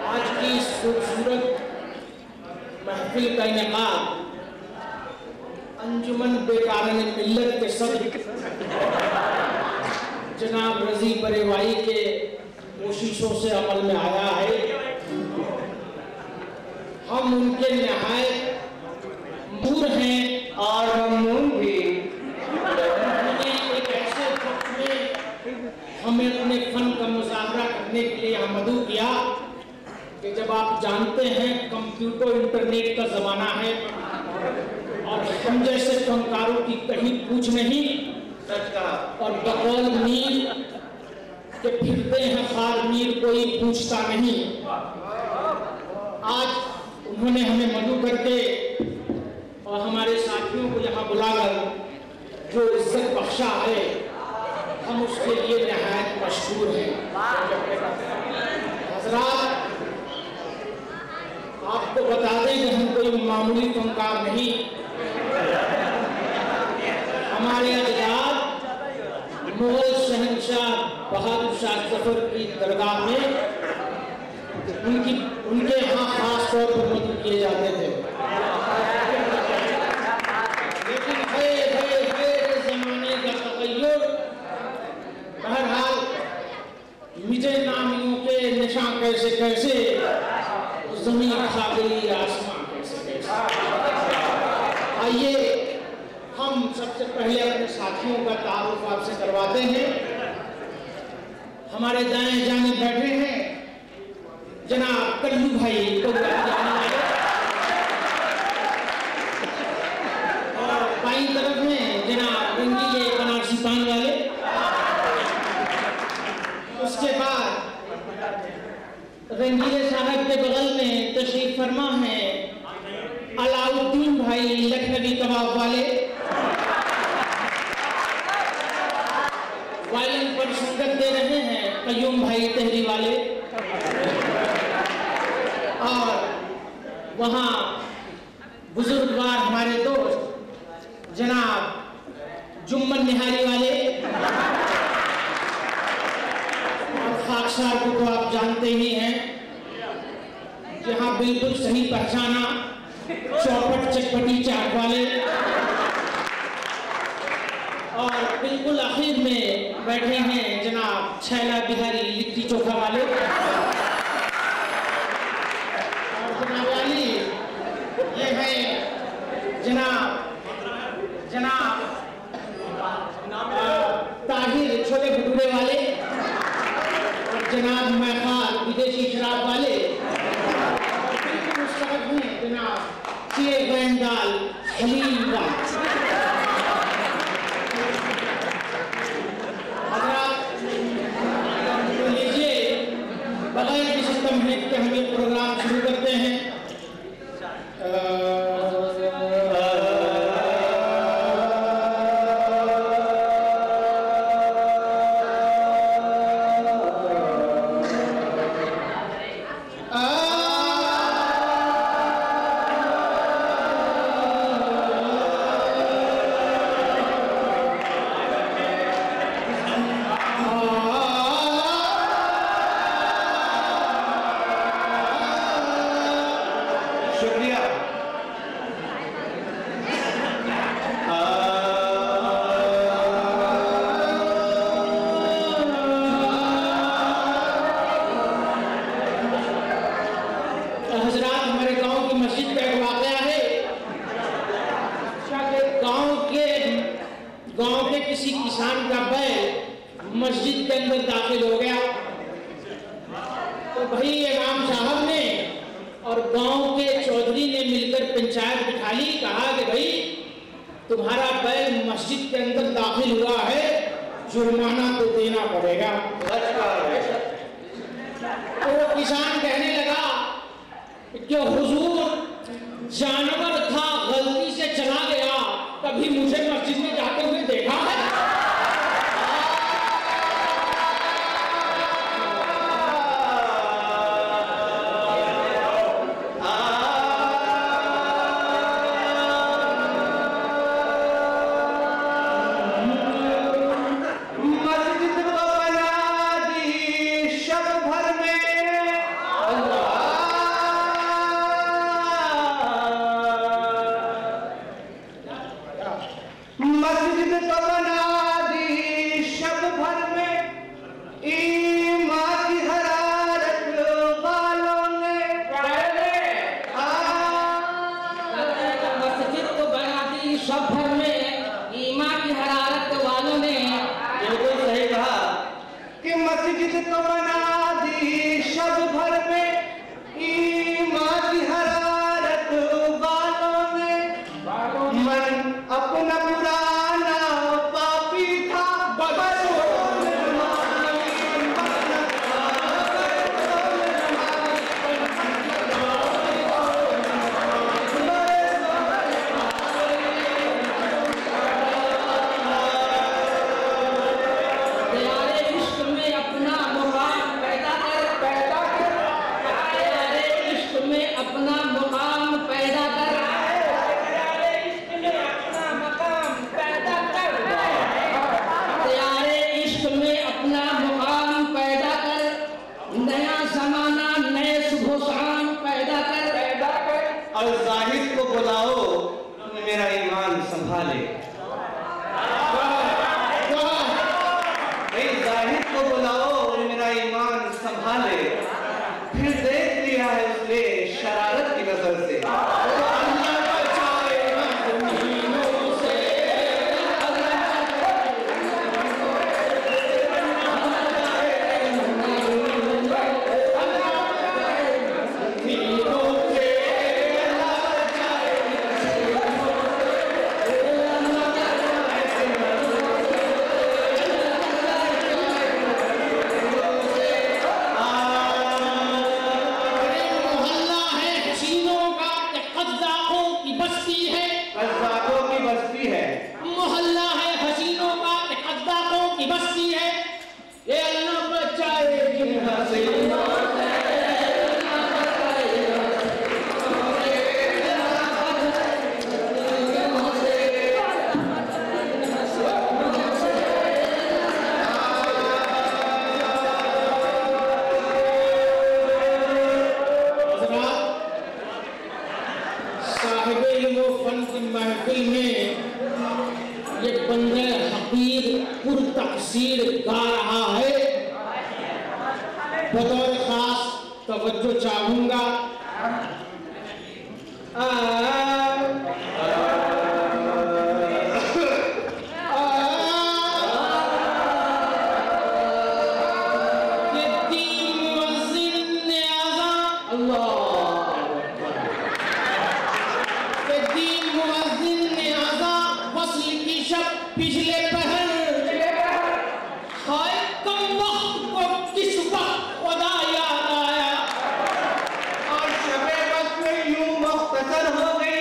आज की इस खूबसूरत महफिल का इनेकाद अंजुमन बेकारान मिल्लत के सदर जनाब रजी बरेवाई के कोशिशों से अमल में आया है। हम उनके नहायत ममनून हैं और ममनून भी एक ऐसे वक्त में हमें अपने फन का मुजाहरा करने के लिए मदऊ किया कि जब आप जानते हैं कंप्यूटर इंटरनेट का जमाना है और हम जैसे फनकारों की कहीं पूछ नहीं और बकौल मीर के फिरते हैं खार मीर कोई पूछता नहीं। आज उन्होंने हमें मदऊ करके और हमारे साथियों को यहाँ बुलाकर जो इज्जत बख्शा है हम उसके लिए नहायत मशहूर हैं। हज़रात, आपको बता दें कि हम कोई मामूली फनकार नहीं। हमारे अजदाद मुगल शहंशाह बहादुर शाह जफर की दरगाह में उनके यहाँ खास तौर पर मदऊ किए जाते थे। लेकिन जमाने का तग़य्युर बहरहाल मिटे नामियों के निशान कैसे कैसे ज़मीन खा गई आसमान कैसे कैसे। आइए हम सबसे पहले अपने साथियों का तारुफ आपसे करवाते हैं। हमारे दाएं जाने बैठे हैं जनाब कल्लू भाई और बाईं तरफ में जनाब रंगीले बनारसी पान वाले। उसके बाद रंगीले साहब के बगल में तशरीफ फरमा है अलाउद्दीन भाई लखनवी कबाब वाले। वायलिन पर संगत दे रहे हैं कयूम भाई तहरी वाले। और वहाँ बुजुर्गवार हमारे दोस्त जनाब जुम्मन निहारी वाले। और खाकसार को तो आप जानते ही हैं, जहाँ बिल्कुल सही पहचाना चौपट चटपटी चाट वाले। और बिल्कुल आखिर में बैठे हैं जनाब छैला बिहारी लिट्टी चोखा वाले। और जनाब वाली ये है जनाब ताहिर छोले भटूरे वाले और जनाब महफाल विदेशी शराब वाले। बिल्कुल उस तरफ में जनाब चिए गोयंदाल हलीम वाले। बगैर किसी तमहीद के हम ये प्रोग्राम शुरू करते हैं। किसी किसान का बैल मस्जिद के अंदर दाखिल हो गया तो भाई इमाम साहब ने और गांव के चौधरी ने मिलकर पंचायत बिठा ली। कहा कि भाई तुम्हारा बैल मस्जिद के अंदर दाखिल हुआ है, जुर्माना तो देना पड़ेगा। तो वो किसान कहने लगा कि हुजूर जानवर था, गलती से चला गया, कभी मुझे मस्जिद में जाते हुए देखा है? मस्जिद को बना दी शब जिद तो मना दी शब भर में ईमान की हरारत बालों में मन अपना पुराना पापी था मेरा ईमान संभाले। जाहिद को बुलाओ और मेरा ईमान संभाले। फिर देख लिया है उसने शरारत की नजर से। मोहल्ला है हसीनों का, कद्दाकों की बस्ती है। ये अल्लाह बचाए जिन हसीनों से। साहिब-ए-इल्म व फन की महफिल में ये बंदे हकीर पुरतकसीर गा रहा है। बतौर खास तवज्जो चाहूंगा। पिछले पहर हाय कम वक्त को किस वक्त खुदा याद आया और शबे वक्त में यूं मुख्तसर हो गई।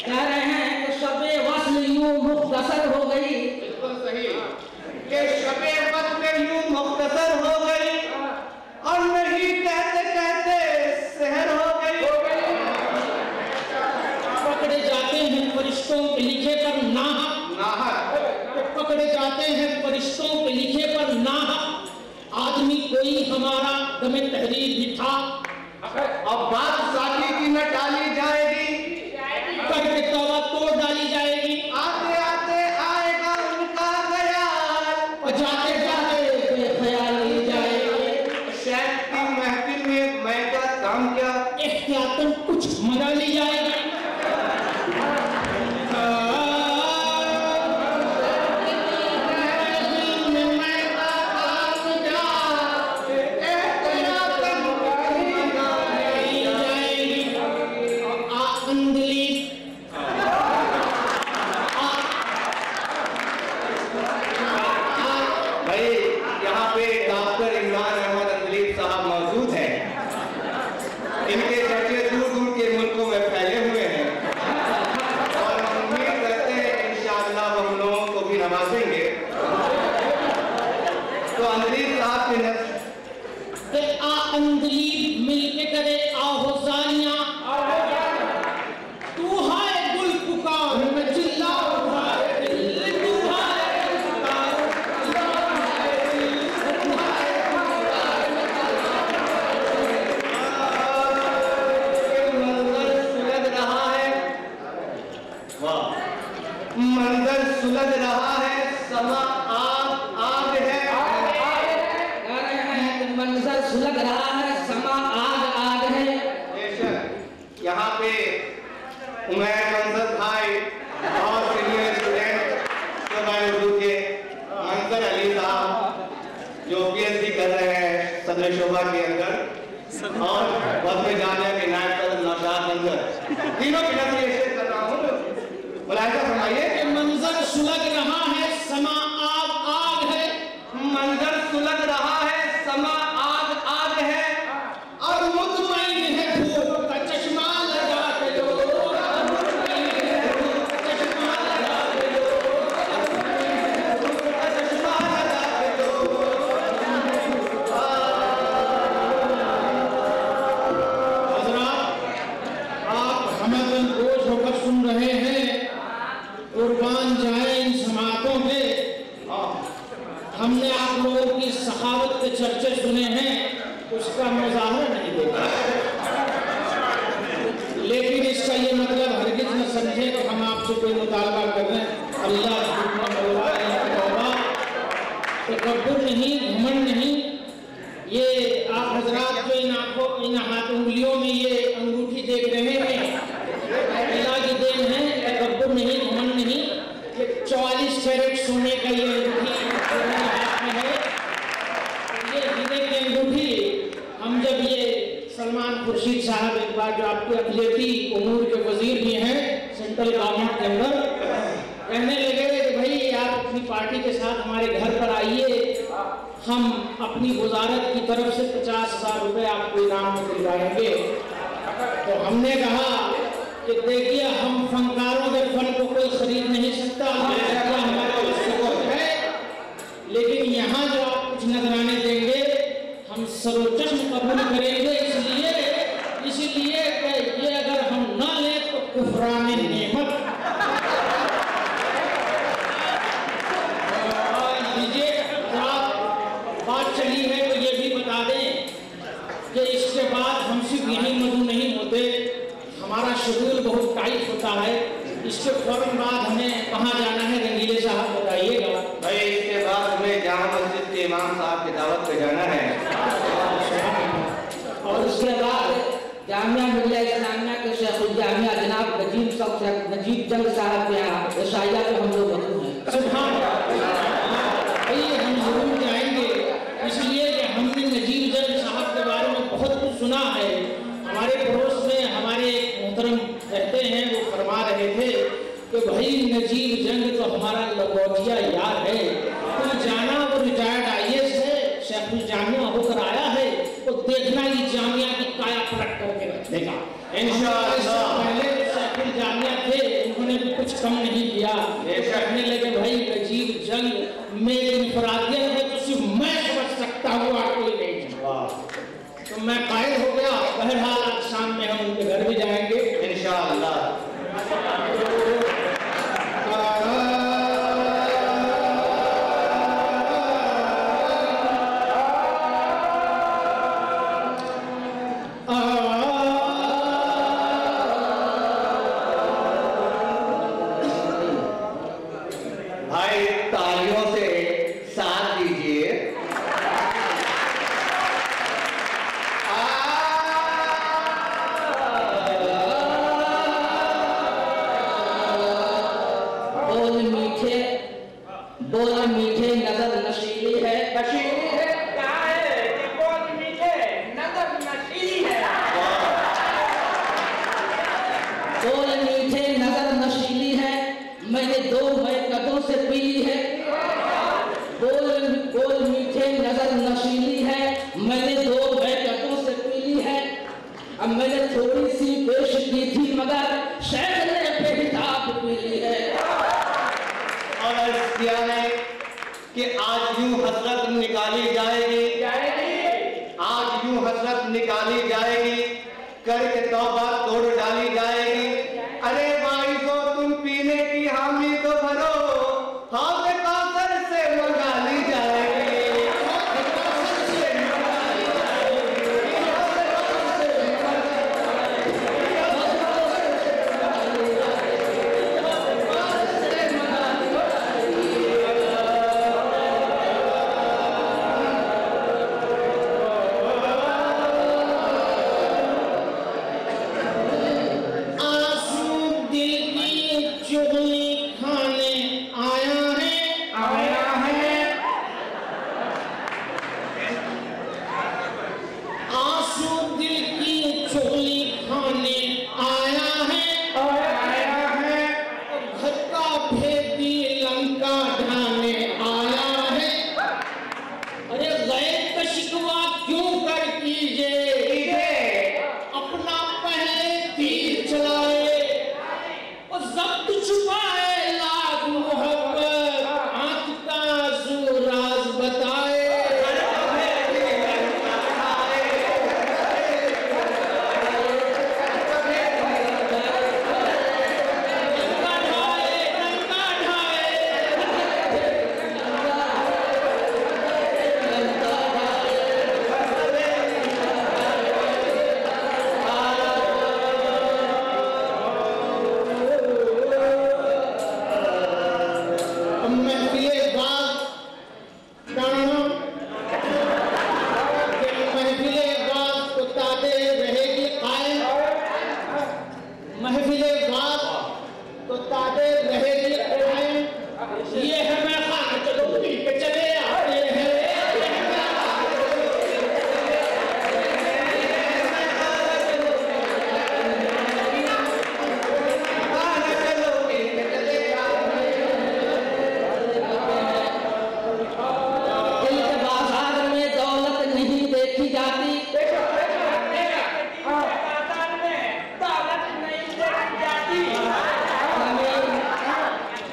कह रहे हैं कि शबे वस्ल यूं मुख्तसर हो गई। बिल्कुल सही कि शबे वक्त में यूं मुख्तसर हो गई और नहीं कहते कहते सहर हो गई। पकड़े जाते हैं फरिश्तों के लिखे पर नाहक। पकड़े जाते हैं फरिश्तों के लिखे पर नाहक। आदमी कोई हमारा दमे तहरीर भी था। अब बात साथी की न टाली जाएगी, करके तौबा तोड़ डाली जाएगी। आते आते आएगा उनका ख्याल और जाते जाते बेख्याल ही जाएगी। शैख की महफिल में मैं का काम क्या, एहतियातन कुछ मना ली जाएगी। इनके चर्चे दूर दूर के मुल्कों में फैले हुए हैं और हम उम्मीद करते हैं इंशाअल्लाह वो हम लोगों को भी नवाजेंगे। तो अंदलीब साहब के अंदलीब मिलके करे आहोजानियां। तू है गुल पुकार में चिल्ला उठाए दिल, तू है गुल पुकार मंजर सुलझ रहा है, समा आग आग है। मंजर सुलझ रहा है, समा आग आग है। बेशक यहाँ पे उमैर मंजर भाई और सीनियर स्टूडेंट जो मैं उर्दू के मंजर अली साहब जो जो पीएचडी कर रहे हैं सदर शोभा के अंदर, और बद्र जामिया के नायब सदर नौशाद मंजर, तीनों की नजर कर रहा हूँ। मुलाहिजा फरमाइए कि मंजर सुलग रहा है, समा आग आग है। मंजर सुलग रहा है, समा आग आग है, और मुतमईन है फूल का चश्मा लगा के लो, मुतमईन है फूल का चश्मा लगा के लो, चश्मा लगा के लो। हज़रात, आप हमें गोश होकर सुन रहे हैं, कुर्बान जाए इन समातों पे। हमने आप लोगों की सखावत के चर्चे सुने हैं, उसका मुजाहरा नहीं देखा, लेकिन इसका ये मतलब हरगिज न समझे कि हम आपसे कोई मुतालबा कर रहे हैं। अल्लाह तकब्बुर नहीं, घमंड नहीं। ये आप हजरात जो इन आंखों, इन हाथ उंगलियों में ये अंगूठी देख रहे हैं, अल्लाह की देन है, तकब्बुर नहीं, घमंड नहीं। 44 कैरेट सोने का ये अंगूठी हाथ में है, ये हीरे की अंगूठी। हम जब ये सलमान खुर्शीद साहब एक बार जो आपके अखिलेती उमूर के वजीर भी हैं सेंट्रल गवर्नमेंट के अंदर, कहने लगे कि भाई आप अपनी पार्टी के साथ हमारे घर पर आइए, हम अपनी वजारत की तरफ से 50,000 रुपये आपको इनाम में दिलवाएंगे। तो हमने कहा कि देखिए, हम फनकारों के फन को कोई खरीद नहीं सकता, हमारे पास है, लेकिन यहाँ जो आप कुछ नजराने देंगे हम सरोचस्म कबूल करेंगे, इसलिए कि ये अगर हम ना लें तो कुफरान नेमत। बात चली है तो ये भी बता दें कि इसके बाद हम सिर्फ यहीं मधु नहीं होते, हमारा शेड्यूल बहुत टाइट होता है। इसके फौरन बाद हमें कहाँ जाना है, रंगीले साहब बताइएगा। भाई इसके बाद हमें जामा मस्जिद के इमाम साहब की दावत पे जाना है, और उसके बाद जामिया मिल्ला इस्लामिया के शेखुल जामिया जनाब नजीब जंग साहब के यहाँ ईसाइया पे हम लोग मौजूद हैं। सुभान भाई हम जरूर जाएंगे, इसलिए कि हमने नजीब जंग साहब के बारे में बहुत कुछ सुना है। हमारे पड़ोस में हमारे मोहतरम रहते हैं, वो फरमा रहे थे कि भाई नजीब जंग तो हमारा लंगोटिया यार है, तुम जाना, वो रिटायर्ड IAS है, शेखुल जामिया होकर आया है, तो देखना ये जामिया की काया पलट करके रख देगा इंशाअल्लाह। पहले तो शेखुल जामिया थे, उन्होंने भी कुछ कम नहीं किया। कहने लगे भाई नजीब जंग में इंफरादियत है तो सिर्फ मैं समझ सकता हूँ और कोई नहीं समझा। तो मैं कायल हो गया। बहरहाल आज शाम में हम उनके घर भी जाएंगे इंशाअल्लाह। भाई तालियों से साथ दीजिए। कीजिए, अपना पहले तीर चलाए, और जब्त छुपाए लाख मोहब्बत, आंख का आंसू राज बताए।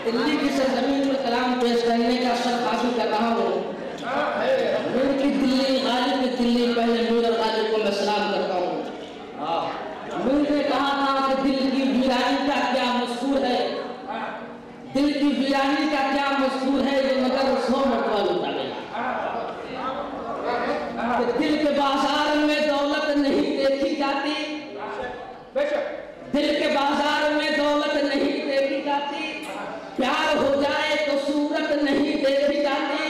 दिल्ली की सरजमीन पर कलाम पेश करने का शर्फ हासिल कर रहा हूँ। नूर की दिल्ली, गालिब की दिल्ली, पहले नूर और गालिब को मैं सलाम करता हूँ। नूर ने कहा था कि दिल की वीरानी का क्या मशहूर है, दिल की वीरानी का क्या मशहूर है, ये मगर 100 मरतबा लूटा गया। दिल के बाजार में दौलत नहीं देखी जाती, दिल के बाजार में दौलत नहीं देखी जाती, प्यार हो जाए तो सूरत नहीं देखी जाती।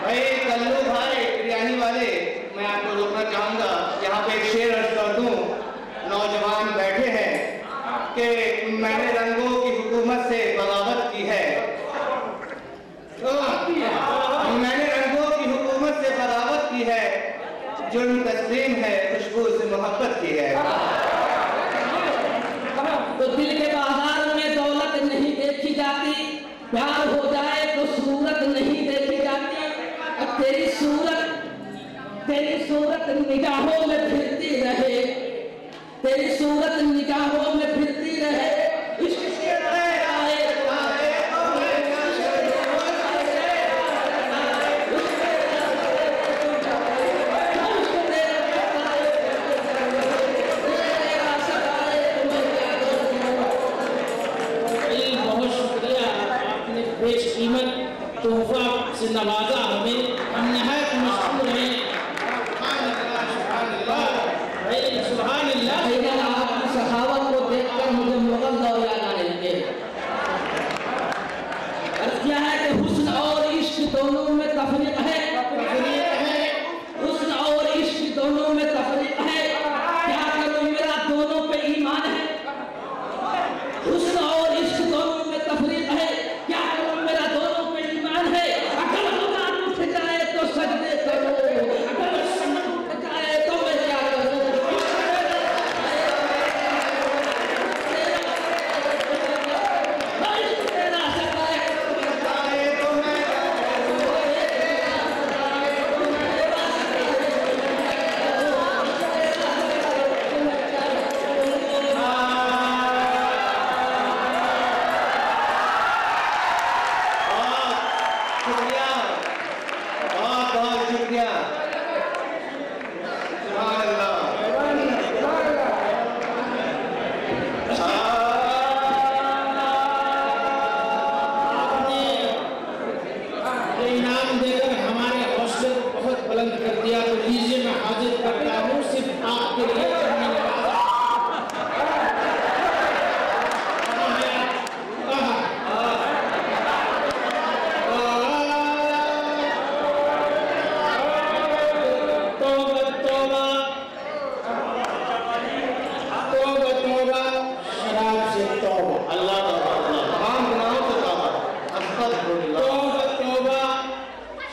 भाई कल्लू भाई बिरयानी वाले, मैं आपको रोकना चाहूंगा, यहाँ पे एक शेर अर्ज कर दूं। नौजवान बैठे हैं कि मैंने रंगों की हुकूमत से बगावत की है, मैंने रंगों की हुकूमत से बगावत की है, जुर्म तस्लीम है, खुशबू से मोहब्बत की है। तो दिल के बाजार में दौलत नहीं देखी जाती, प्यार हो जाए तो सूरत नहीं देखी जाती। अब तेरी सूरत निगाहों में फिरती रहे, तेरी सूरत निगाहों में फिरती रहे। बेशकीमत तोहफा से नवाजा हमें, हम नहायत मशहूर हैं। सुभान अल्लाह। आपकी सखावत को देखकर मुझे मुगल दौर याद आने लगे। अर्ज किया है कि हुस्न और इश्क दोनों में तफरीक है, हुस्न और इश्क दोनों में तफरीक है, क्या करूं मेरा दोनों पे ईमान है। हुस्न और इश्क दोनों में तफरीक है, क्या करूं मेरा दोनों पे ईमान है। अगर गुनाह उठ जाए तो सजदे करो, अगर सनम उठ जाए तो मैं क्या करूं। कर दिया, तो लीजिए मैं हाजिर करता हूँ सिर्फ आपके लिए।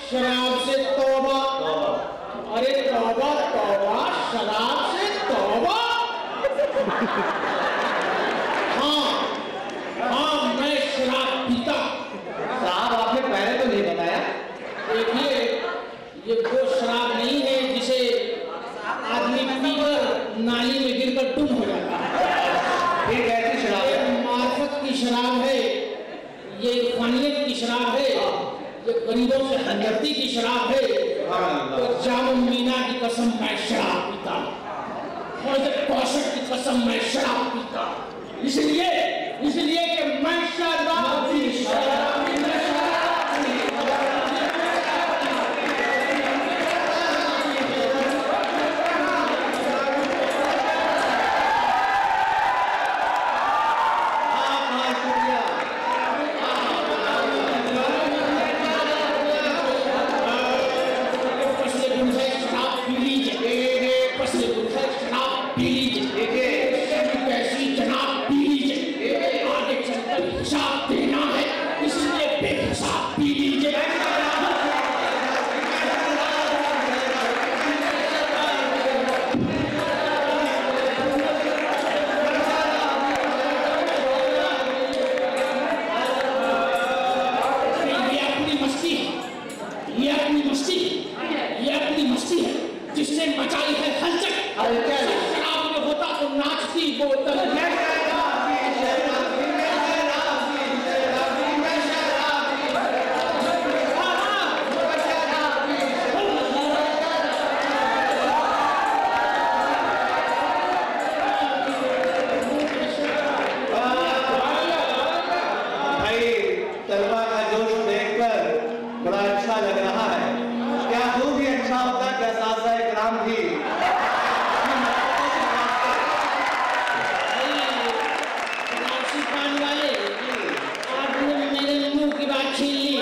शराब से तौबा, अरे तौबा तौबा, शराब से तौबा। हाँ मैं शराब पीता। साहब आपने पहले तो नहीं बताया। देखिए ये वो शराब नहीं है जिसे नाली में गिरकर टुन हो जाता है। ये कैसी शराब है? ये मार्फत की शराब है, ये इरफानियत की शराब है, ये गरीबों से हमदर्दी की शराब है। तो जामुन मीना की कसम मैं शराब पीता, और कौशल की कसम मैं शराब पीता, इसलिए कि मैं शराब जिसने मचाई है हलचल। शराब में होता तो नाचती बोतल तलवा का जोश देखकर बड़ा अच्छा लग रहा है। क्या वो भी अच्छा होता, क्या सासा इकराम भी। आपने मेरे मुंह की बात छीन ली।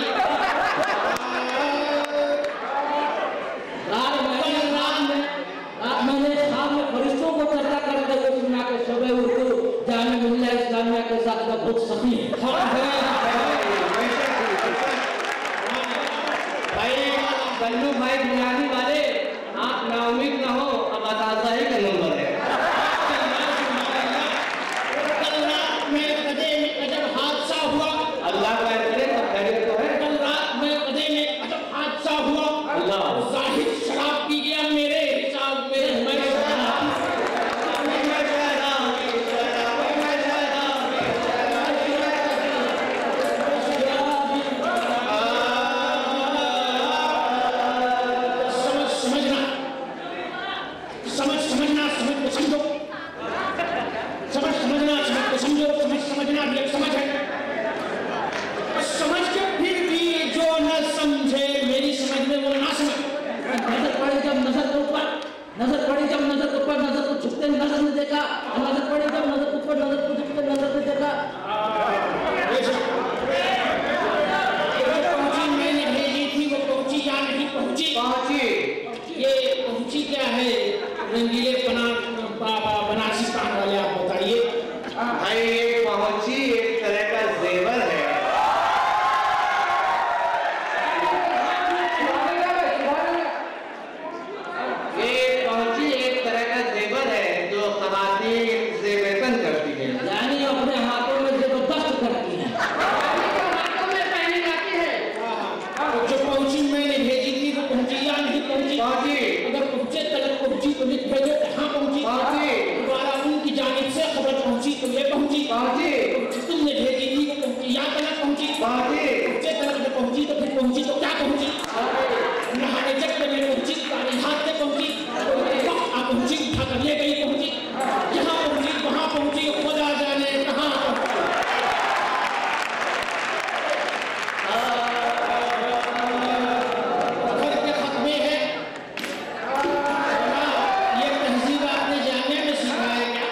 मैंने ख्वाब में फरिश्तों को चर्चा करते हुए सुना कि शब उर्दू जामे मिल्ला इस्लामिया के साथ का बहुत सही बल्लू भाई बुनियादी वाले, आप नाउमीद न हो, अब अताजा ही का नंबर है। कल रात में कदे में अजब हादसा हुआ। अल्लाह का करे तो खैरियत तो है। कल रात में कदे में अजब हादसा हुआ। अल्लाह जाहिर शराब पी गया मेरे हिसाब में। मैं नजर पड़ी जब नजर ऊपर नजर को झुकते नजर ने देखा, नजर पड़ी जब नजर ऊपर नजर को झुकते नजर ने देखा। पहुंची मैंने भेजी थी, वो पहुंची या नहीं पहुंची? पहुंची। ये पहुंची क्या है? रंगीले बनारसी पान वाले आप बताइए। भाई ये पहुंची एक तरह का जेवर है। यानी अपने हाथों में जबरदस्त करती है, हाथों में पहनी जाती है। जो पहुंची मैंने भेजी थी वो पहुंची या नहीं पहुंची? अगर पहुंचे तलक पहुंची तो लिख भेजो कहाँ पहुंची। दोबारा उनकी जानिब से खबर पहुंची तो ये पहुंची। तुमने भेजी थी वो पहुंची या तलक पहुंची? पहुंचे तलक जो पहुंची तो फिर पहुंची तो क्या पहुंची? नहाने जग में पहुंची, गाड़ी हाथ से पहुंची, आप पहुंची उठा कर ले गई पहुंची, यहाँ पहुंची वहाँ पहुंची, खुदा जाने कहाँ। घर के खत में है, ये तहजीब आपने जामिया में सिखाया क्या?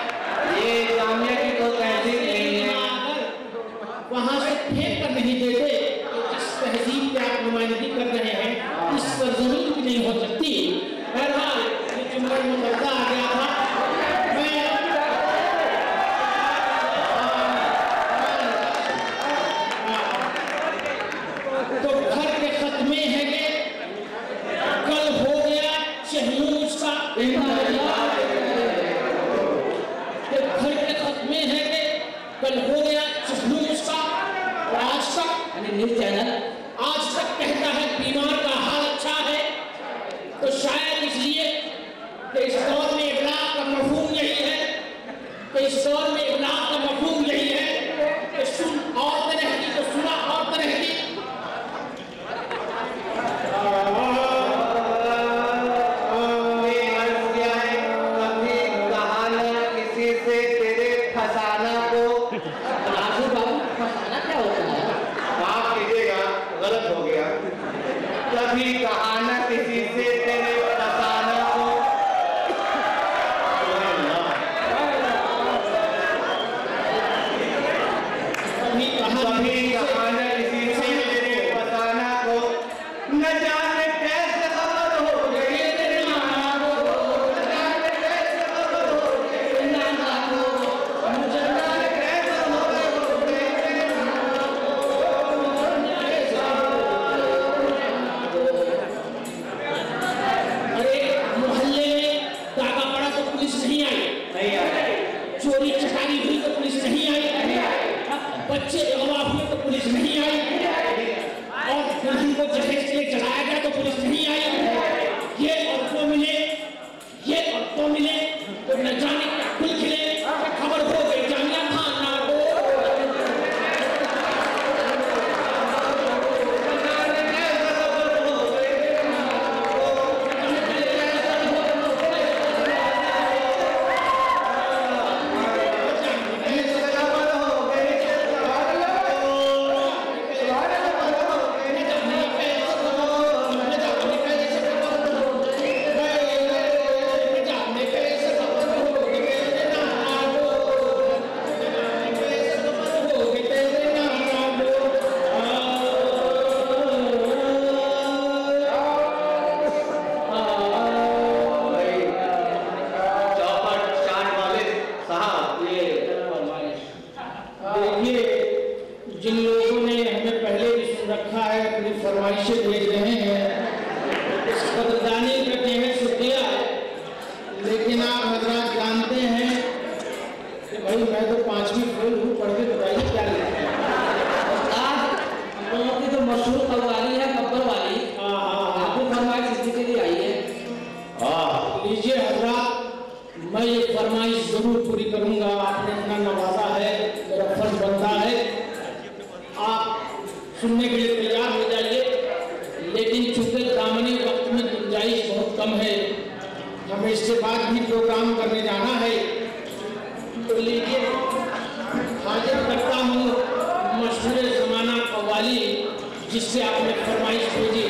ये जामिया की तो तहजीब नहीं है। वहाँ से फेंक कर नहीं देते। जिस तहजीब की आप नुमाइंदगी कर रहे हैं इस पर जमीन भी नहीं हो सकती। बहरहाल ये जुम्मन मुकद्दा आ गया था। तो घर के खत में है कि कल हो गया शहनूज का। घर के खत में है कि कल हो गया शहनूज का। आज तक न्यूज चैनल आज तक कहता है बीमार का हाल अच्छा है, तो शायद इसलिए कि इस दौर में इब्लाग का मफहूम इस दौर में इबलाग का मफहूम यही है कि सुन और तरह की तो सुना और तरह की। कभी कहाना किसी से तेरे फसाना को, कभी कहाना किसी से तेरे फसाना को, न जाने कैसे खबर हो गई तेरे नाना को, न जाने कैसे खबर हो गई तेरे नाना को, न जाने कैसे खबर हो गई तेरे नाना को। नहीं आई, चोरी चकारी हुई तो पुलिस नहीं आई, बच्चे अगवा हुए तो पुलिस नहीं आई, और दुल्हन को जहेज के लिए चढ़ाया गया तो पुलिस नहीं आई। ये और वो मिले, ये और वो मिले तो न जाने क्या खुल खिले, खबर हो गई जामिया खाना को। जिन लोगों ने हमें पहले भी सुन रखा है, अपनी फरमाइशें भेज रहे हैं, इस कदरदानी करते हैं, शुक्रिया। लेकिन आप हजरात जानते हैं कि भाई मैं तो 5वीं फेल हूँ, पढ़ के बताइए क्या लिखा है। हम लोगों की तो मशहूर कव्वाली है गब्बर वाली, आपको फरमाइश इसी के लिए आई है। लीजिए हजरात, मैं ये फरमाइश जरूर पूरी करूंगा। आपने इतना नवाजा है, मेरा फर्ज बनता है, आप सुनने के लिए तैयार हो जाइए। लेकिन चूंकि दामनी वक्त में गुंजाइश बहुत कम है, हमें इसके बाद भी प्रोग्राम करने जाना है, तो लीजिए हाजिर करता हूँ मशहूर ज़माना कव्वाली जिससे आपने फरमाइश भेजी।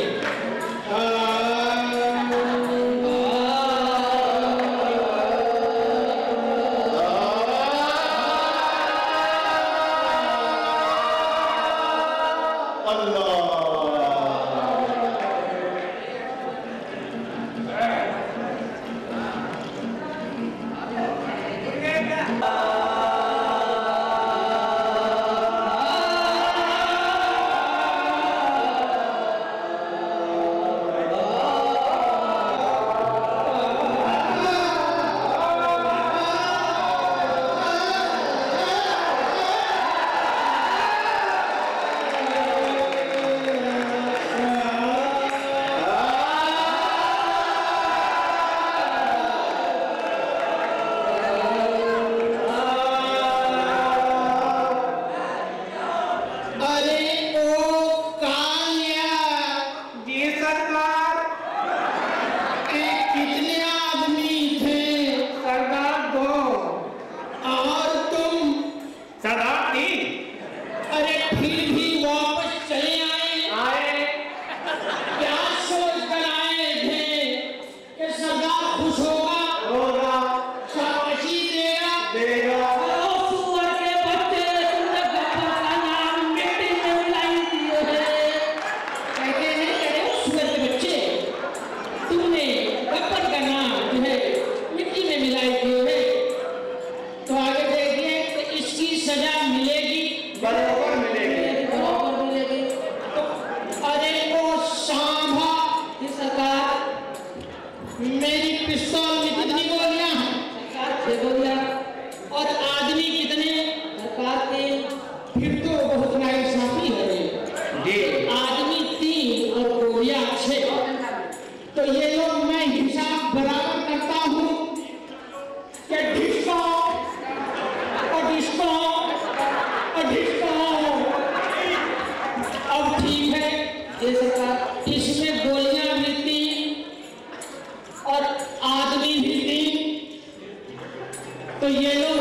तो ये लोग